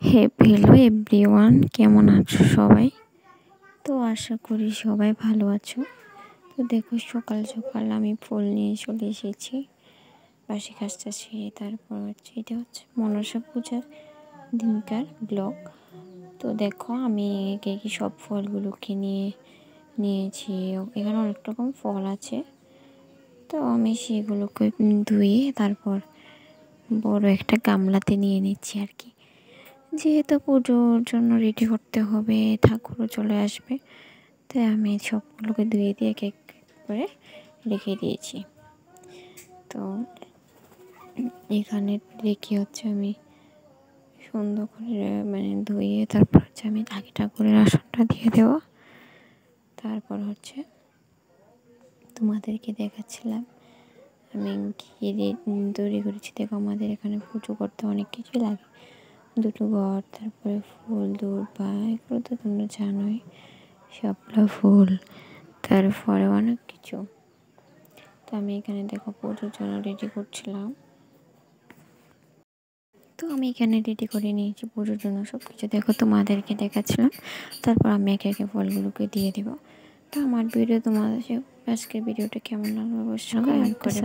Hello everyone, কেমন আছো সবাই? তো আশা করি সবাই ভালো আছো। তো দেখো, সকাল সকাল আমি ফুল নিয়ে চলে এসেছি। বাসি কাজটা সেরে তারপর এটা হচ্ছে মনসা পূজার দিনকার ব্লগ। তো দেখো, আমি একে সব ফলগুলোকে নিয়েছি। এখানে অনেক রকম ফল আছে। তো আমি সেগুলোকে ধুয়ে তারপর বড় একটা গামলাতে নিয়ে নিচ্ছি আর কি, যেহেতু পুজোর জন্য রেডি করতে হবে, ঠাকুরও চলে আসবে। তাই আমি সবগুলোকে ধুয়ে দিয়ে এক এক করে রেখে দিয়েছি। তো এখানে রেখে হচ্ছে আমি সুন্দর করে ধুয়ে তারপর হচ্ছে আমি আগে ঠাকুরের আসনটা দিয়ে দেবো। তারপর হচ্ছে তোমাদেরকে দেখাচ্ছিলাম আমি কি তৈরি করেছি। দেখো, আমাদের এখানে পুজো করতে অনেক কিছু লাগে। দুটো ঘর, তারপরে ফুল, দূর্বা, এগুলো তো তোমরা জানোই। শাপলা ফুল, তারপরে অনেক কিছু। তো আমি এখানে দেখো পুজোর জন্য রেডি করছিলাম। তো আমি এখানে রেডি করে নিয়েছি পুজোর জন্য সব কিছু। দেখো, তোমাদেরকে দেখাচ্ছিলাম। তারপর আমি একে একে ফলগুলোকে দিয়ে দেবো। তো আমার ভিডিও তোমাদের আজকের ভিডিওটা কেমন লাগলো অবশ্যই কমেন্ট করে।